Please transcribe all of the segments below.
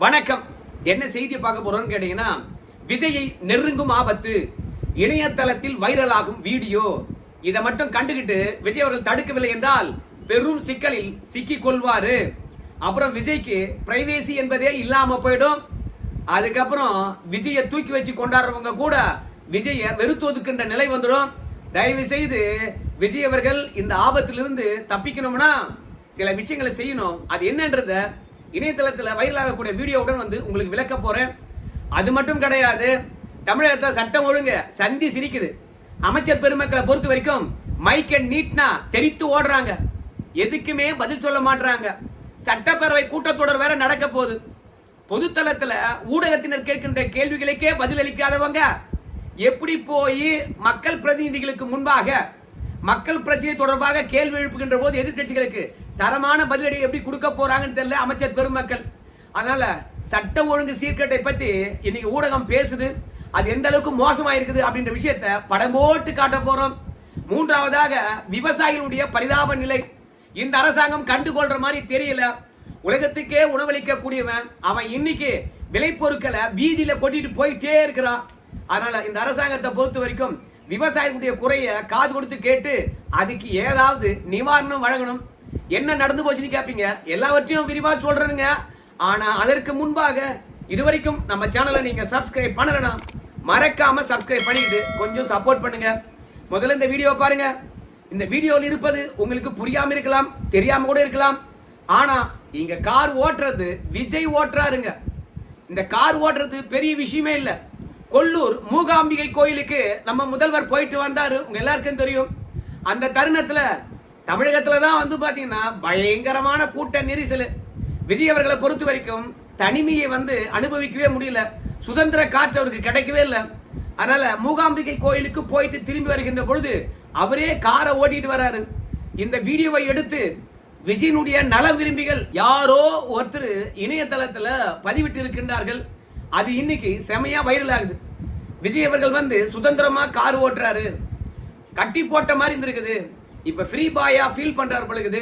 வணக்கம். என்ன செய்தி பார்க்க போறோம்னு கேட்டீங்கன்னா, விஜயை நெருங்கும் ஆபத்து, இணையதளத்தில் வைரலாகும் வீடியோ. இதை மட்டும் கண்டுகிட்டு விஜய் அவர்கள் தடுக்கவில்லை என்றால் பெரும் சிக்கலில் சிக்கிக் கொள்வாரு. அப்புறம் விஜய்க்கு பிரைவேசி என்பதே இல்லாம போயிடும். அதுக்கப்புறம் விஜயை தூக்கி வச்சு கொண்டாடுறவங்க கூட விஜயை வெறுத்து ஒதுக்கின்ற நிலை வந்துடும். தயவு செய்து விஜய் அவர்கள் இந்த ஆபத்திலிருந்து தப்பிக்கணும்னா சில விஷயங்களை செய்யணும். அது என்னன்றத இணையதளத்தில் வைரலாகக்கூடிய வீடியோவுடன் வந்து உங்களுக்கு விளக்க போறேன். அது மட்டும் கிடையாது, தமிழகத்தில் சட்டம் ஒழுங்கு சந்தி சிரிக்குது. அமைச்சர் பெருமக்களை பொறுத்த வரைக்கும் மைக் அண்ட் நீட்னா தெரித்து ஓடுறாங்க, எதுக்குமே பதில் சொல்ல மாட்டாங்க. சட்டப்பேரவை கூட்டத்தொடர் வேற நடக்க போகுது. பொதுத்தளத்துல ஊடகத்தினர் கேட்கின்ற கேள்விகளுக்கே பதில் அளிக்காதவங்க எப்படி போய் மக்கள் பிரதிநிதிகளுக்கு முன்பாக மக்கள் பிரச்சனை தொடர்பாக கேள்வி எழுப்புகின்ற போது எதிர்கட்சிகளுக்கு தரமான பதிலடி எப்படி கொடுக்க போறாங்கன்னு தெரியல அமைச்சர் பெருமக்கள். அதனால சட்ட ஒழுங்கு சீர்கேட்டை பத்தி இன்னைக்கு ஊடகம் பேசுது. அது எந்த அளவுக்கு மோசமா இருக்குது அப்படின்ற விஷயத்தை படம் போட்டு காட்ட போறோம். மூன்றாவதாக விவசாயிகளுடைய பரிதாப நிலை. இந்த அரசாங்கம் கண்டுகொள்ற மாதிரி தெரியல. உலகத்துக்கே உணவளிக்க கூடியவன் அவன் இன்னைக்கு விளைபொருட்களை வீதியில கொட்டிட்டு போயிட்டே இருக்கிறான். அதனால இந்த அரசாங்கத்தை பொறுத்த வரைக்கும் விவசாயிகளுடைய குறைய காது கொடுத்து கேட்டு அதுக்கு ஏதாவது நிவாரணம் வழங்கணும். என்ன நடந்து போச்சுன்னு கேட்பீங்க, எல்லாவற்றையும் விரிவா சொல்றேனுங்க. ஆனா அதற்கு முன்பாக இதுவரைக்கும் நம்ம சேனலை நீங்க சப்ஸ்கிரைப் பண்ணலனா மறக்காம சப்ஸ்கிரைப் பண்ணிட்டு கொஞ்சம் சப்போர்ட் பண்ணுங்க. முதல்ல இந்த வீடியோ பாருங்க. இந்த வீடியோவில் இருப்பது உங்களுக்கு புரியாம இருக்கலாம், தெரியாம கூட இருக்கலாம். ஆனா இங்க கார் ஓட்டுறது விஜய் ஓட்டுறாருங்க. இந்த கார் ஓட்டுறது பெரிய விஷயமே இல்ல. கொல்லூர் மூகாம்பிகை கோயிலுக்கு நம்ம முதல்வர் போயிட்டு வந்தாரு, உங்க எல்லாருக்கும் தெரியும். அந்த தருணத்துல தமிழகத்துல தான் வந்து பாத்தீங்கன்னா பயங்கரமான கூட்ட நெரிசல். விஜய் அவர்களை பொறுத்த வரைக்கும் தனிமையை வந்து அனுபவிக்கவே முடியல, சுதந்திர காற்று அவருக்கு கிடைக்கவே இல்லை. அதனால மூகாம்பிகை கோயிலுக்கு போயிட்டு திரும்பி வருகின்ற பொழுது அவரே காரை ஓட்டிட்டு வராரு. இந்த வீடியோவை எடுத்து விஜயனுடைய நல விரும்பிகள் யாரோ ஒருத்தர் இணையதளத்துல பதிவிட்டு இருக்கின்றார்கள். அது இன்னைக்கு செமையா வைரல் ஆகுது. விஜய் அவர்கள் வந்து சுதந்திரமா கார் ஓட்டுறாரு, கட்டி போட்ட மாதிரி இருந்திருக்குது, இப்ப ஃப்ரீ பாயா ஃபீல் பண்றாரு பழகுது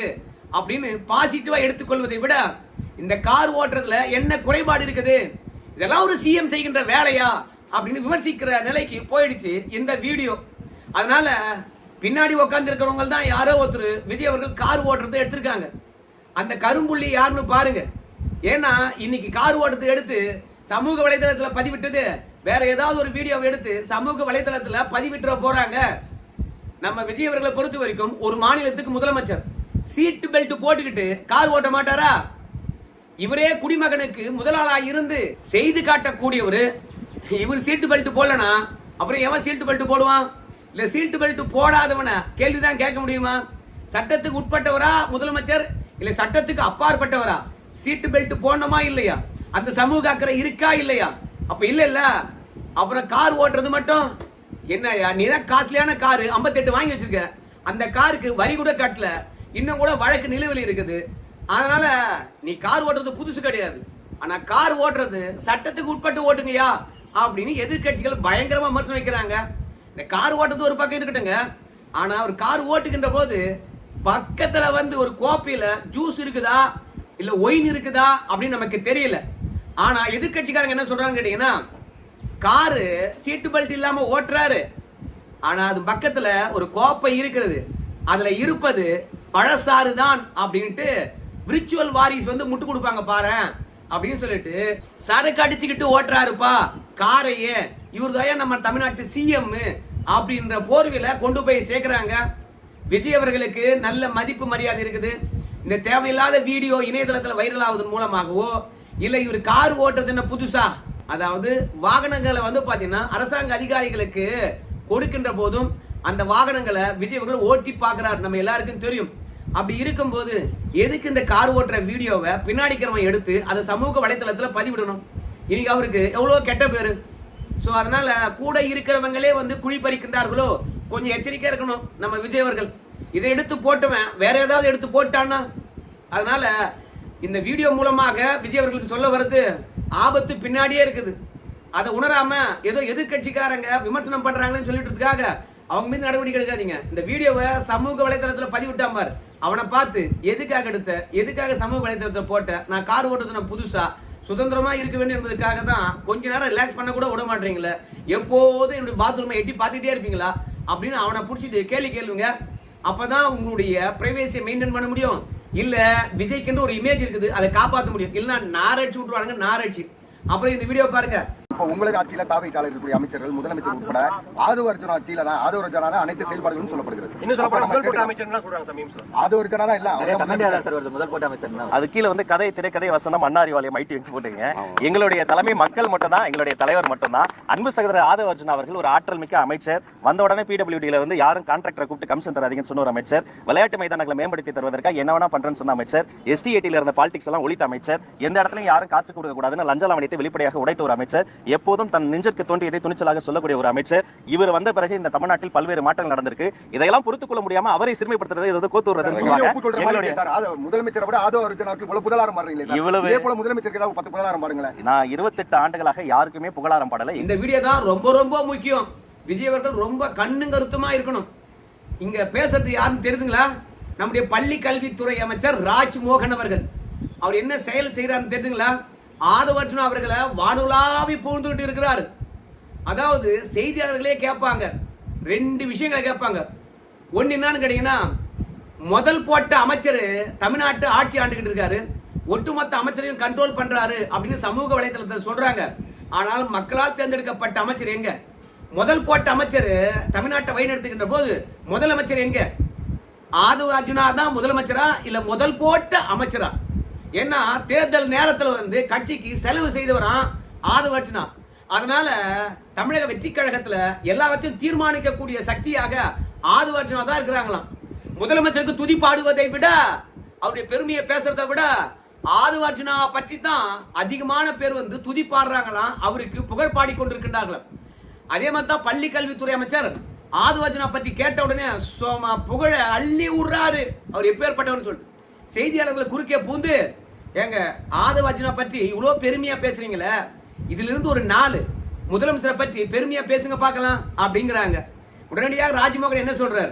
அப்படின்னு பாசிட்டிவா எடுத்துக்கொள்வதை விட இந்த கார் ஓட்டுறதுல என்ன குறைபாடு இருக்குது, இதெல்லாம் ஒரு சிஎம் செய்கின்ற வேலையா அப்படின்னு விமர்சிக்கிற நிலைக்கு போயிடுச்சு இந்த வீடியோ. அதனால பின்னாடி உட்கார்ந்து இருக்கிறவங்க தான் யாரோ ஒருத்தர் விஜய் அவர்கள் கார் ஓட்டுறதை எடுத்திருக்காங்க. அந்த கரும்புள்ளி யாருன்னு பாருங்க. ஏன்னா இன்னைக்கு கார் ஓட்டுறதை எடுத்து சமூக வலைதளத்துல பதிவிட்டது வேற ஏதாவது ஒரு வீடியோவை எடுத்து சமூக வலைதளத்துல பதிவிட்டுற போறாங்க. நம்ம விஜய் அவர்களை பொறுத்த வரைக்கும் ஒரு மாநிலத்துக்கு முதலமைச்சர் சீட் பெல்ட் போட்டுக்கிட்டு கார் ஓட்ட மாட்டாரா? இவரே குடிமகனுக்கு முதலாளா இருந்து செய்து காட்டக்கூடியவர். இவர் சீட் பெல்ட் போடலனா அப்புறம் எவன் சீட் பெல்ட் போடுவான்? இல்ல சீட் பெல்ட் போடாதவன கேள்விதான் கேட்க முடியுமா? சட்டத்துக்கு உட்பட்டவரா முதலமைச்சர், இல்ல சட்டத்துக்கு அப்பாற்பட்டவரா? சீட் பெல்ட் போடணுமா இல்லையா? அந்த சமூக அக்கறை இருக்கா இல்லையா? அப்ப இல்ல அப்புறம் கார் ஓட்டுறது மட்டும் என்னையா? நீ தான் காஸ்ட்லியான காரு 58 வாங்கி வச்சிருக்க, அந்த காருக்கு வரி கூட கட்டல, இன்னும் கூட வழக்கு நிலுவையில் இருக்குது. அதனால நீ கார் ஓட்டுறது புதுசு கிடையாது. ஆனா கார் ஓட்டுறது சட்டத்துக்கு உட்பட்டு ஓட்டுங்கயா அப்படின்னு எதிர்கட்சிகள் பயங்கரமா விமர்சனம் வைக்கிறாங்க. இந்த கார் ஓட்டுறது ஒரு பக்கம் இருக்கட்டுங்க, ஆனா ஒரு கார் ஓட்டுகின்ற போது பக்கத்துல வந்து ஒரு கோப்பையில ஜூஸ் இருக்குதா இல்ல ஒயின் இருக்குதா அப்படின்னு நமக்கு தெரியல. ஆனா எதிர்கட்சிக்காரங்க என்ன சொல்றாங்க கேட்டீங்கன்னா, காரு சீட்டு பெல்ட் இல்லாம ஓட்டுறாரு, ஆனா அது பக்கத்துல ஒரு கோப்பை இருக்கிறது, அதுல இருப்பது பழசாறு தான் அப்படின்ட்டு விர்ச்சுவல் வாரிஸ் வந்து முட்டு கொடுப்பாங்க பாரு அப்படின்னு சொல்லிட்டு சரக்கு அடிச்சுக்கிட்டு ஓட்டுறாருப்பா காரையே. இவர் தான் நம்ம தமிழ்நாட்டு சிஎம் அப்படின்ற போர்வில கொண்டு போய் சேர்க்கிறாங்க. விஜய் அவர்களுக்கு நல்ல மதிப்பு மரியாதை இருக்குது. இந்த தேவையில்லாத வீடியோ இணையதளத்தில் வைரல் ஆவதன் மூலமாகவோ இல்ல இவர் கார் ஓட்டுறது என்ன புதுசா, அதாவது வாகனங்களை வந்து பாத்தீங்கன்னா அரசாங்க அதிகாரிகளுக்கு கொடுக்கின்ற போதும் அந்த வாகனங்களை விஜய் அவர்கள் ஓட்டி பார்க்கிறார், நம்ம எல்லாருக்கும் தெரியும். அப்படி இருக்கும்போது எதுக்கு இந்த கார் ஓட்டுற வீடியோவை பின்னாடிக்கிறவன் எடுத்து அதை சமூக வலைத்தளத்துல பதிவிடணும்? இன்னைக்கு அவருக்கு எவ்வளவு கெட்ட பேரு. சோ அதனால கூட இருக்கிறவங்களே வந்து குழி பறிக்கின்றார்களோ, கொஞ்சம் எச்சரிக்கையா இருக்கணும் நம்ம விஜய் அவர்கள். இதை எடுத்து போட்டுவன் வேற ஏதாவது எடுத்து போட்டான்னா, அதனால இந்த வீடியோ மூலமாக விஜய் அவர்களுக்கு சொல்ல வருது ஆபத்து பின்னாடியே இருக்குது. அதை உணராம ஏதோ எதிர்கட்சிக்காரங்க விமர்சனம் பண்றாங்கன்னு சொல்லிட்டுக்காக அவங்க மீது நடவடிக்கை எடுக்காதீங்க. இந்த வீடியோவை சமூக வலைதளத்துல பதிவிட்டாம அவனை பார்த்து எதுக்காக எடுத்த, எதுக்காக சமூக வலைதளத்தை போட்ட, நான் கார் ஓட்டுறது நான் புதுசா சுதந்திரமா இருக்க வேண்டும் என்பதற்காக தான் கொஞ்ச நேரம் ரிலாக்ஸ் பண்ண கூட விட மாட்டீங்களே, எப்போதும் என்னுடைய பாத்ரூமை எட்டி பார்த்துட்டே இருப்பீங்களா அப்படின்னு அவனை பிடிச்சிட்டு கேளுங்க. அப்பதான் உங்களுடைய பிரைவேசியை மெயின்டைன் பண்ண முடியும். இல்ல விஜய்க்கு ஒரு இமேஜ் இருக்குது, அதை காப்பாற்ற முடியும். இல்லைன்னா நாரடிச்சு விட்டுருவாங்க, நாரடிச்சு. அப்புறம் இந்த வீடியோ பாருங்க. இப்போ உங்களுக்கு ஆட்சியில தாவைக்கால இருக்கக்கூடிய அமைச்சர்கள், முதலமைச்சர் உட்பட ஆதவ அர்ஜுனா கீழே தான் ஆதவ அர்ஜுனா அனைத்து செயல்பாடுகளும் சொல்லப்படுகிறது. ஆதவ அர்ஜுனா இல்ல, அது கீழே வந்து கதை, திரைக்கதை, வசனம், அண்ணாரிவாளையம் ஐடி போட்டுங்க. எங்களுடைய தலைமை மக்கள் மட்டும் தான், எங்களுடைய தலைவர் மட்டும் தான். அன்பு சகோதரர் ஆதவ அர்ஜுனா அவர்கள் ஒரு ஆற்றல் மிக்க அமைச்சர். வந்த உடனே பிடபிள்யூடியில வந்து யாரும் கான்ட்ராக்டரை கூப்பிட்டு கமிஷன் தராதீங்கன்னு சொன்ன ஒரு அமைச்சர். விளையாட்டு மைதானங்களை மேம்படுத்தி தருவதற்காக என்ன வேணா பண்றேன்னு சொன்ன அமைச்சர். ST80ல இருந்த பாலிடிக்ஸ் எல்லாம் ஒழித்த அமைச்சர். எந்த இடத்துலயும் யாரும் காசு கொடுக்க கூடாதுன்னு லஞ்ச லாவணியத்தை வெளிப்படையாக உடைத்த ஒரு அமைச்சர். எப்போதும் தன் நெஞ்சிற்கு தோன்றியதை துணிச்சலாக சொல்லக்கூடிய ஒரு அமைச்சர். இவர் வந்த பிறகு இந்த தமிழ்நாட்டில் பல்வேறு மாற்றங்கள் நடந்திருக்கு. இதையெல்லாம் பொறுத்துக் கொள்ள முடியாம அவரை சிறுமைப்படுத்துறது ஏதாவது கோத்துறதுன்னு சொல்லுவாங்க. முதலமைச்சர் விட ஆதவ அர்ஜுனாவுக்கு இவ்வளவு புகழாரம் பாடுறீங்களே, இதே போல முதலமைச்சருக்கு ஏதாவது 10 புகழாரம் பாடுங்களேன். நான் 28 ஆண்டுகளாக யாருக்குமே புகழாரம் பாடல. இந்த வீடியோ தான் ரொம்ப ரொம்ப முக்கியம். விஜய் அவர்கள் ரொம்ப கண்ணும் கருத்துமா இருக்கணும். இங்க பேசுறது யாருன்னு தெரியுதுங்களா? நம்முடைய பள்ளி கல்வித்துறை அமைச்சர் ராஜ்மோகன் அவர்கள். அவர் என்ன செயல் செய்யறாருன்னு தெரியுதுங்களா? ஆதவ அர்ஜுனா அவர்களை வானுலாவி புகழ்ந்துகிட்டு இருக்கிறாரு. அதாவது செய்தியாளர்களே கேட்பாங்க, 2 விஷயங்களை கேட்பாங்க. ஒன்னு என்னன்னு கேட்டீங்கன்னா, முதல் போட்ட அமைச்சர் தமிழ்நாட்டு ஆட்சி ஆண்டுகிட்டு இருக்காரு, ஒட்டுமொத்த அமைச்சரையும் கண்ட்ரோல் பண்றாரு அப்படின்னு சமூக வலைதளத்தில் சொல்றாங்க. ஆனால் மக்களால் தேர்ந்தெடுக்கப்பட்ட அமைச்சர் எங்க? முதல் போட்ட அமைச்சர் தமிழ்நாட்டை வழிநடத்துகின்ற போது முதலமைச்சர் எங்க? ஆதவ அர்ஜுனா தான் முதலமைச்சரா இல்ல முதல் போட்ட அமைச்சரா? ஏன்னா தேர்தல் நேரத்தில் வந்து கட்சிக்கு செலவு செய்தவரா ஆதவ அர்ஜுனா. அதனால தமிழக வெற்றி கழகத்துல எல்லாவற்றையும் தீர்மானிக்கக்கூடிய சக்தியாக ஆதவ அர்ஜுனா தான் இருக்கிறாங்களாம். முதலமைச்சருக்கு துதி பாடுவதை விட, அவருடைய பெருமையை பேசுறதை விட ஆதவ அர்ஜுனா பற்றி தான் அதிகமான பேர் வந்து துதி பாடுறாங்களாம், அவருக்கு புகழ் பாடி கொண்டிருக்கின்றார்களாம். அதே மாதிரி தான் பள்ளி கல்வித்துறை அமைச்சர் ஆதவ அர்ஜுனா பற்றி கேட்ட உடனே புகழ அள்ளி விடுறாரு. அவர் எப்பேற்பட்டவன்னு சொல்லிட்டு செய்தியாளர்களை குறுக்கே பூந்து, ஏங்க ஆதவ அர்ஜுனா பற்றி இவ்வளவு பெருமையா பேசுறீங்களே, இதுல இருந்து ஒரு 4 முதலமைச்சரை பற்றி பெருமையா பேசுங்க பார்க்கலாம் அப்படிங்கிறாங்க. உடனடியாக ராஜ்மோகன் என்ன சொல்றாரு?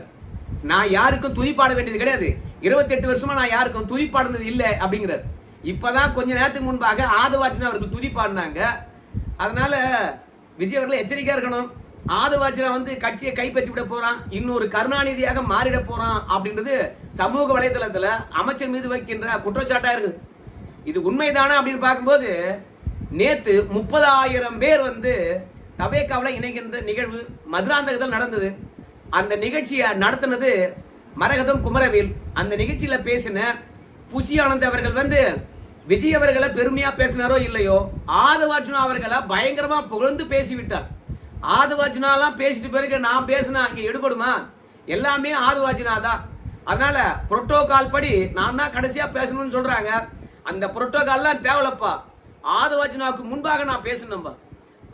நான் யாருக்கும் துதி பாட வேண்டியது கிடையாது, 28 வருஷமா நான் யாருக்கும் துதி பாடுனது இல்லை அப்படிங்கிறார். இப்பதான் கொஞ்ச நேரத்துக்கு முன்பாக ஆதவ அர்ஜுனா அவருக்கு துதி பாடினாங்க. அதனால விஜய் அவர்கள் எச்சரிக்கையா இருக்கணும். ஆதவ அர்ஜுனா வந்து கட்சியை கைப்பற்றி விட போறான், இன்னொரு கருணாநிதியாக மாறிட போறான் அப்படின்றது சமூக வலைதளத்துல அமைச்சர் மீது வைக்கின்ற குற்றச்சாட்டா இருக்குது. இது உண்மைதானா அப்படின்னு பார்க்கும்போது, நேத்து 30,000 பேர் வந்து தவேகாவில் இணைகின்ற நிகழ்வு மதுராந்தகத்தில் நடந்தது. அந்த நிகழ்ச்சியை நடத்தினது மரகதம் குமரவேல். அந்த நிகழ்ச்சியில பேசின புஷி ஆனந்த் அவர்கள் வந்து விஜய் அவர்களை பெருமையா பேசினாரோ இல்லையோ, ஆதவ அர்ஜுனா அவர்களை பயங்கரமா புகழ்ந்து பேசிவிட்டார். ஆதவ அர்ஜுனாலாம் பேசிட்டு பிறகு நான் பேசினா இங்க எடுபடுமா? எல்லாமே ஆதவ அர்ஜுனா தான். அதனால புரோட்டோகால் படி நான் தான் கடைசியா பேசணும்னு சொல்றாங்க. அந்த புரோட்டோகால்லாம் தேவலப்பா. ஆதவ அர்ஜுனாவுக்கு முன்பாக நான் பேசணும்பா.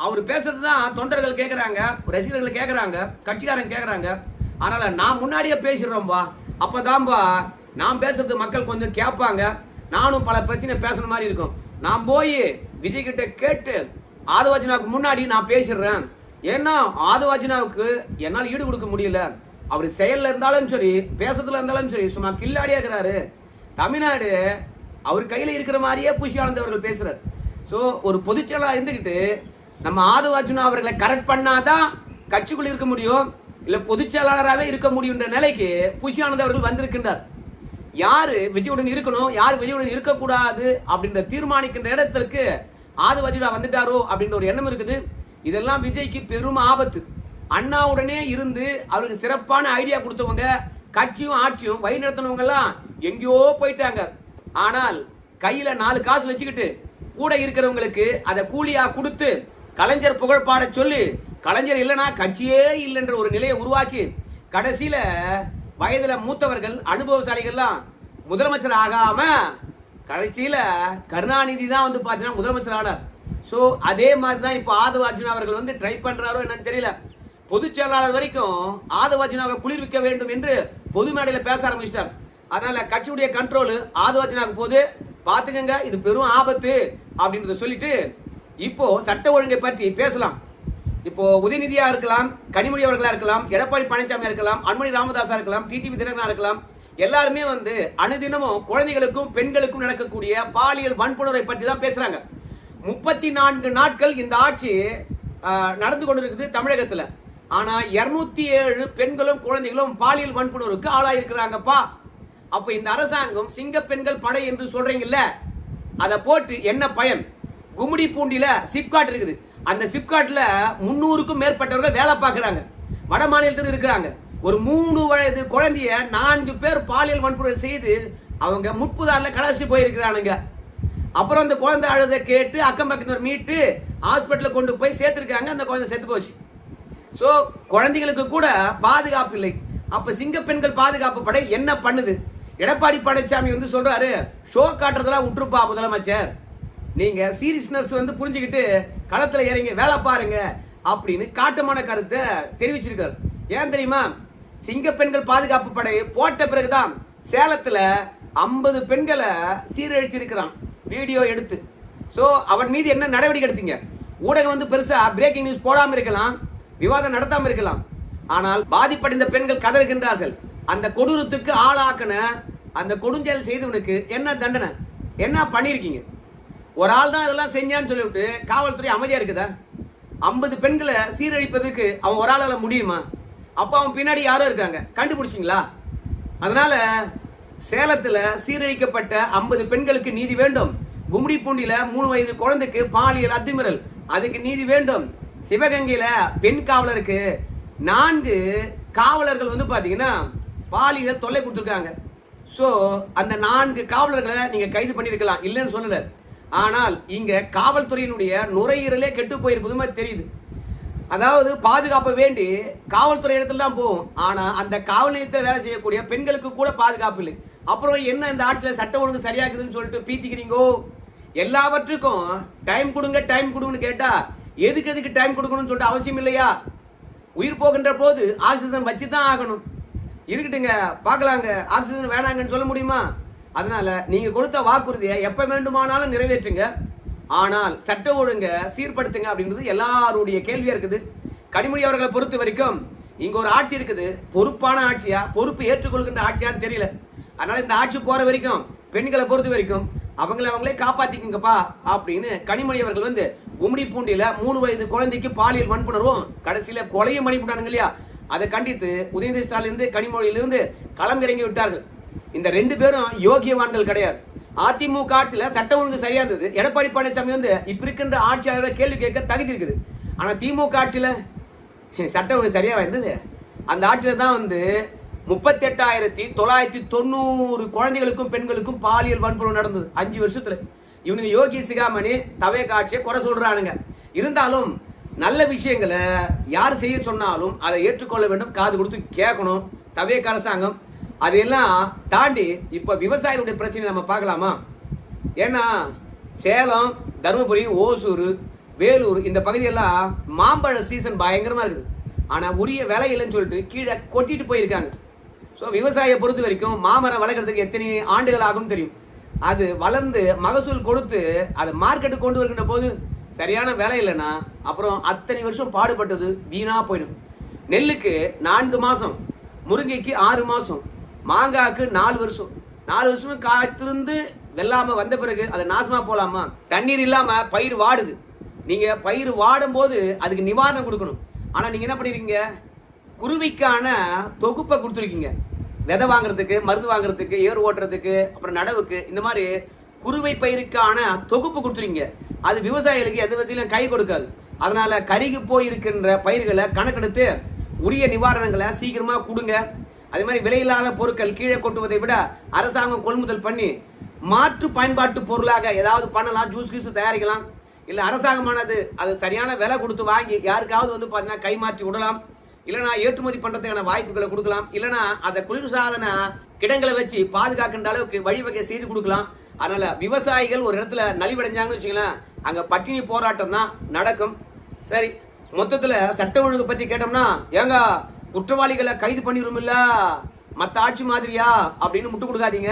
அவர் பேசுறதுதான் தொண்டர்கள் கேட்கறாங்க, ரசிகர்கள் கேட்கறாங்க, கட்சிக்காரங்க கேட்கறாங்க. அதனால நான் முன்னாடியே பேசிடுறோம்பா. அப்பதான்பா நான் பேசுறது மக்கள் கொஞ்சம் கேட்பாங்க. நானும் பல பிரச்சனை பேசுற மாதிரி இருக்கும். நான் போய் விஜய் கிட்ட கேட்டு ஆதவ அர்ஜுனாவுக்கு முன்னாடி நான் பேசிடுறேன். ஏன்னா ஆதவ அர்ஜுனாவுக்கு என்னால் ஈடு கொடுக்க முடியல. அவர் செயல்ல இருந்தாலும் சரி, பேசுறதுல இருந்தாலும் சரி, சும்மா கில்லாடியா இருக்கிறாரு. தமிழ்நாடு அவர் கையில இருக்கிற மாதிரியே புஷி ஆனந்த் அவர்கள் பேசுறாரு. சோ ஒரு பொதுச்செயலா இருந்துகிட்டு நம்ம ஆதவ அர்ஜுனா அவர்களை கரெக்ட் பண்ணாதான் கட்சிக்குள்ள இருக்க முடியும், இல்ல பொதுச் செயலாளராகவே இருக்க முடியுன்ற நிலைக்கு புஷி ஆனந்த் அவர்கள் வந்திருக்கின்றார். யாரு விஜயுடன் இருக்கணும், யாரு விஜயுடன் இருக்கக்கூடாது அப்படின்ற தீர்மானிக்கின்ற இடத்திற்கு ஆதவ அர்ஜுனா வந்துட்டாரோ அப்படின்ற ஒரு எண்ணம் இருக்குது. இதெல்லாம் விஜய்க்கு பெரும் ஆபத்து. அண்ணாவுடனே இருந்து அவருக்கு சிறப்பான ஐடியா கொடுத்தவங்க, கட்சியும் ஆட்சியும் வழி நடத்தினவங்க எல்லாம் எங்கேயோ போயிட்டாங்க. ஆனால் கையில 4 காசு வச்சுக்கிட்டு கூட இருக்கிறவங்களுக்கு அதை கூலியா கொடுத்து கலைஞர் புகழ் பாட சொல்லி, கலைஞர் இல்லைன்னா கட்சியே இல்லைன்ற ஒரு நிலையை உருவாக்கி, கடைசியில வயதுல மூத்தவர்கள் அனுபவசாலிகள்லாம் முதலமைச்சர் ஆகாம கடைசியில கருணாநிதி தான் வந்து பாத்தீங்கன்னா முதலமைச்சர் ஆனார். சோ அதே மாதிரி தான் இப்ப ஆதவ அர்ஜுனா அவர்கள் வந்து ட்ரை பண்றாரோ என்னன்னு தெரியல. பொதுச் செயலாளர் வரைக்கும் ஆதவ அர்ஜுனாவை குளிர்விக்க வேண்டும் என்று பொது மேடையில பேச ஆரம்பிச்சிட்டார். அதனால கட்சியுடைய கண்ட்ரோல் ஆதவ அர்ஜுனாவுக்கு போது பாத்துக்கங்க, இது பெரும் ஆபத்து அப்படின்றத சொல்லிட்டு இப்போ சட்ட ஒழுங்கை பற்றி பேசலாம். இப்போ உதயநிதியா இருக்கலாம், கனிமொழி அவர்களா இருக்கலாம், எடப்பாடி பழனிசாமியா இருக்கலாம், அன்புமணி ராமதாஸா இருக்கலாம், டிடிவி தினகரனா இருக்கலாம், எல்லாருமே வந்து அனுதினமும் குழந்தைகளுக்கும் பெண்களுக்கும் நடக்கக்கூடிய பாலியல் வன்புணர்வை பற்றி தான் பேசுறாங்க. 34 நாட்கள் இந்த ஆட்சி நடந்து கொண்டிருக்குது தமிழகத்துல. ஆனா 207 பெண்களும் குழந்தைகளும் பாலியல் வன்புணர்வுக்கு ஆளாயிருக்கிறாங்கப்பா. அப்ப இந்த அரசாங்கம் சிங்க பெண்கள் படை என்று சொல்றீங்கல்ல, அதை போட்டு என்ன பயன்? கும்மிடி பூண்டியில சிப்காட் இருக்குது. அந்த சிப்காட்ல 300க்கும் மேற்பட்டவர்கள் வேலை பார்க்கறாங்க. வட மாநிலத்தில் இருக்கிறாங்க. ஒரு 3 வயது குழந்தைய 4 பேர் பாலியல் வன்புணர்வு செய்து அவங்க முட்புதாரில கடாசி போயிருக்கிறானுங்க. அப்புறம் அந்த குழந்தை அழுதை கேட்டு அக்கம் பக்கத்தினர் மீட்டு ஹாஸ்பிட்டலில் கொண்டு போய் சேர்த்திருக்காங்க. அந்த குழந்தை செத்து போச்சு. ஸோ குழந்தைகளுக்கு கூட பாதுகாப்பு இல்லை. அப்ப சிங்க பெண்கள் பாதுகாப்பு படை என்ன பண்ணுது? எடப்பாடி பழனிசாமி வந்து சொல்றாரு, ஷோ காட்டுறதெல்லாம் விட்டுருப்பா முதலமைச்சர், நீங்க சீரியஸ்னஸ் வந்து புரிஞ்சுக்கிட்டு களத்துல இறங்கி வேலை பாருங்க அப்படின்னு காட்டமான கருத்தை தெரிவிச்சிருக்காரு. ஏன் தெரியுமா? சிங்க பெண்கள் பாதுகாப்பு படை போட்ட பிறகுதான் சேலத்துல 50 பெண்களை சீரழிச்சிருக்கிறான் வீடியோ எடுத்து. சோ அவன் மீது என்ன நடவடிக்கை எடுத்தீங்க? ஊடகம் வந்து பெருசா பிரேக்கிங் நியூஸ் போடாம இருக்கலாம், விவாதம் நடத்தாம இருக்கலாம். ஆனால் பாதிப்படைந்த பெண்கள் கதறுகின்றார்கள். அந்த கொடூரத்துக்கு ஆளாக்கின அந்த கொடுஞ்செயல் செய்தவனுக்கு என்ன தண்டனை, என்ன பண்ணிருக்கீங்க? ஒரு ஆள் தான் இதெல்லாம் செஞ்சான்னு சொல்லிவிட்டு காவல்துறை அமைதியா இருக்குதா? 50 பெண்களை சீரழிப்பதற்கு அவன் ஒரு ஆளால முடியுமா? அப்ப அவன் பின்னாடி யாரோ இருக்காங்க, கண்டுபிடிச்சிங்களா? அதனால சேலத்துல சீரழிக்கப்பட்ட 50 பெண்களுக்கு நீதி வேண்டும். கும்மிடி பூண்டியில 3 வயது குழந்தைக்கு பாலியல் அத்துமீறல், அதுக்கு நீதி வேண்டும். சிவகங்கையில பெண் காவலருக்கு 4 காவலர்கள் வந்து பாத்தீங்கன்னா பாலியல் தொல்லை கொடுத்துருக்காங்க. சோ அந்த 4 காவலர்களை நீங்க கைது பண்ணிருக்கலாம், இல்லைன்னு சொல்லல. ஆனால் இங்க காவல்துறையினுடைய நுரையீரலே கெட்டு போயிருப்பது மாதிரி தெரியுது. அதாவது பாதுகாப்பு வேண்டி காவல்துறை இடத்துல தான் போகும், ஆனா அந்த காவல் நிலையத்தில் வேலை செய்யக்கூடிய பெண்களுக்கு கூட பாதுகாப்பு இல்லை. அப்புறம் என்ன இந்த ஆட்சியில் சட்டம் ஒழுங்கு சரியாக்குதுன்னு சொல்லிட்டு பீத்திக்கிறீங்கோ? எல்லாவற்றுக்கும் டைம் கொடுங்க டைம் கொடுங்கன்னு கேட்டா எதுக்கு டைம் கொடுக்கணும்னு சொல்லிட்டு அவசியம் இல்லையா? உயிர் போகின்ற போது ஆக்சிஜன் வச்சு தான் ஆகணும். இருக்கட்டுங்க, பார்க்கலாங்க, ஆக்சிஜன் வேணாங்கன்னு சொல்ல முடியுமா? அதனால நீங்க கொடுத்த வாக்குறுதியை எப்ப வேண்டுமானாலும் நிறைவேற்றுங்க, ஆனால் சட்ட ஒழுங்க சீர்படுத்துங்க அப்படின்றது எல்லாருடைய கேள்வியா இருக்குது. கனிமொழி அவர்களை பொறுத்த வரைக்கும் இங்க ஒரு ஆட்சி இருக்குது, பொறுப்பான ஆட்சியா, பொறுப்பு ஏற்றுக்கொள்கின்ற ஆட்சியான்னு தெரியல. அதனால இந்த ஆட்சி போற வரைக்கும் பெண்களை பொறுத்த வரைக்கும் அவங்களே காப்பாத்திக்குங்கப்பா அப்படின்னு கனிமொழி அவர்கள் வந்து கும்மிடி பூண்டியில 3 வயது குழந்தைக்கு பாலியல் வன்புணர்வும் கடைசியில கொலையும் பண்ணிவிட்டானுங்க இல்லையா? அதை கண்டித்து உதயநிதி ஸ்டாலின் கனிமொழியிலிருந்து களமிறங்கி விட்டார்கள். இந்த 2 பேரும் யோகியவான்கள் கிடையாது. அதிமுக ஆட்சியில சட்ட ஒழுங்கு சரியா இருந்தது. எடப்பாடி பழனிசாமி வந்து இப்ப இருக்கின்ற ஆட்சியாளரை கேள்வி கேட்க தகுதி இருக்குது. ஆனா திமுக ஆட்சியில சட்ட ஒழுங்கு சரியா இருந்தது. அந்த ஆட்சியில தான் வந்து 38,990 குழந்தைகளுக்கும் பெண்களுக்கும் பாலியல் வன்புணர்வு நடந்தது 5 வருஷத்துல. இவனுங்க யோகி சிகாமணி தவே காட்சியை குறை சொல்றானுங்க. இருந்தாலும் நல்ல விஷயங்களை யார் செய்ய சொன்னாலும் அதை ஏற்றுக்கொள்ள வேண்டும், காது கொடுத்து கேட்கணும் தவேக அரசாங்கம். அதையெல்லாம் தாண்டி இப்ப விவசாயிகளுடைய பிரச்சனை நம்ம பார்க்கலாமா? ஏன்னா சேலம், தருமபுரி, ஓசூர், வேலூர் இந்த பகுதியெல்லாம் மாம்பழ சீசன் பயங்கரமா இருக்குது. ஆனா உரிய விலை இல்லைன்னு சொல்லிட்டு கீழே கொட்டிட்டு போயிருக்காங்க. ஸோ விவசாயியை பொறுத்த வரைக்கும் மாமரம் வளர்க்கறதுக்கு எத்தனை ஆண்டுகள் ஆகும் தெரியும். அது வளர்ந்து மகசூல் கொடுத்து அதை மார்க்கெட்டு கொண்டு வருகின்ற போது சரியான விலை இல்லைன்னா அப்புறம் அத்தனை வருஷம் பாடுபட்டது வீணா போயிடும். நெல்லுக்கு 4 மாசம், முருங்கைக்கு 6 மாசம், மாங்காய்க்கு 4 வருஷம். 4 வருஷமும் காத்திருந்து வெள்ளாம வந்த பிறகு அதை நாசமா போலாமா? தண்ணீர் இல்லாம பயிர் வாடுது. நீங்க பயிர் வாடும் போது அதுக்கு நிவாரணம் கொடுக்கணும். ஆனா நீங்க என்ன பண்ணிருக்கீங்க? குருவிக்கான தொகுப்பை கொடுத்துருக்கீங்க. விதை வாங்குறதுக்கு, மருந்து வாங்குறதுக்கு, ஏர் ஓட்டுறதுக்கு, அப்புறம் நடவுக்கு, இந்த மாதிரி குறுவை பயிருக்கான தொகுப்பு கொடுத்துருக்கீங்க. அது விவசாயிகளுக்கு எந்த விதத்திலும் கை கொடுக்காது. அதனால கருகி போயிருக்கின்ற பயிர்களை கணக்கெடுத்து உரிய நிவாரணங்களை சீக்கிரமா கொடுங்க. அதே மாதிரி விலையில்லாத பொருட்கள் கீழே கொட்டுவதை விட அரசாங்கம் கொள்முதல் பண்ணி மாற்று பயன்பாட்டு பொருளாக ஏதாவது பண்ணலாம், ஜூஸ் கீஸ் தயாரிக்கலாம். இல்ல அரசாங்கமானது அது சரியான விலை கொடுத்து வாங்கி யாருக்காவது வந்து பாத்தீங்கன்னா கை மாற்றி விடலாம். இல்லைனா ஏற்றுமதி பண்றதுக்கான வாய்ப்புகளை கொடுக்கலாம். இல்லைனா அதை குளிர்சாதன கிடங்களை வச்சு பாதுகாக்கின்ற அளவுக்கு வழிவகை செய்து கொடுக்கலாம். அதனால விவசாயிகள் ஒரு இடத்துல நலிவடைஞ்சாங்கன்னு வச்சுக்கலாம், அங்க பட்டினி போராட்டம் தான் நடக்கும். சரி, மொத்தத்துல சட்ட ஒழுங்கு பத்தி கேட்டோம்னா, ஏங்க குற்றவாளிகளை கைது பண்ணிரும் இல்ல மத்த ஆட்சி மாதிரியா அப்படின்னு முட்டு கொடுக்காதீங்க.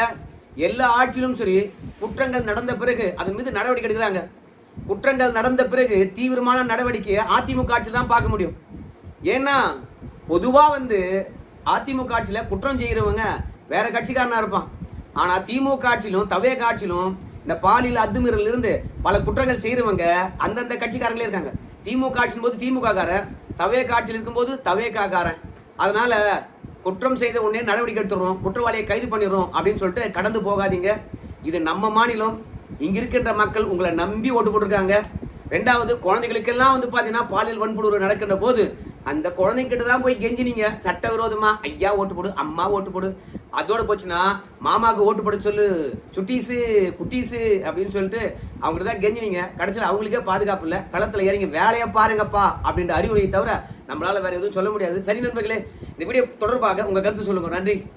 எல்லா ஆட்சியிலும் சரி குற்றங்கள் நடந்த பிறகு அதன் மீது நடவடிக்கை எடுக்கிறாங்க. குற்றங்கள் நடந்த பிறகு தீவிரமான நடவடிக்கையை அதிமுக ஆட்சி தான் பார்க்க முடியும். ஏன்னா பொதுவா வந்து அதிமுக ஆட்சியில குற்றம் செய்யறவங்க வேற கட்சிக்காரனா இருப்பான். ஆனா திமுக ஆட்சியிலும் தவே காட்சியிலும் இந்த பாலியல் அத்துமீறல் இருந்து பல குற்றங்கள் செய்யறவங்க அந்தந்த கட்சிக்காரங்களே இருக்காங்க. திமுக ஆட்சியின் போது திமுக காரன், தவேக ஆட்சியில் இருக்கும்போது தவேக காரன். அதனால குற்றம் செய்த உடனே நடவடிக்கை எடுத்துறோம், குற்றவாளியை கைது பண்ணிடுறோம் அப்படின்னு சொல்லிட்டு கடந்து போகாதீங்க. இது நம்ம மாநிலம். இங்க இருக்கின்ற மக்கள் உங்களை நம்பி ஓட்டு போட்டிருக்காங்க. ரெண்டாவது, குழந்தைகளுக்கெல்லாம் வந்து பாத்தீங்கன்னா பாலியல் வன்புணர்வு நடக்கின்ற போது அந்த குழந்தைகிட்ட தான் போய் கெஞ்சினீங்க சட்டவிரோதமா, ஐயா ஓட்டு போடு, அம்மா ஓட்டு போடு. அதோட போச்சுன்னா மாமாவுக்கு ஓட்டு போட சொல்லு, சுட்டீஸு குட்டீஸு அப்படின்னு சொல்லிட்டு அவங்ககிட்ட தான் கெஞ்சினீங்க. கடைசியில் அவங்களுக்கே பாதுகாப்பு இல்லை. களத்துல இறங்கி வேலையை பாருங்கப்பா அப்படின்ற அறிவுரையை தவிர நம்மளால வேற எதுவும் சொல்ல முடியாது. சரி நண்பர்களே, இந்த வீடியோ தொடர்பாக உங்க கருத்து சொல்லுங்க. நன்றி.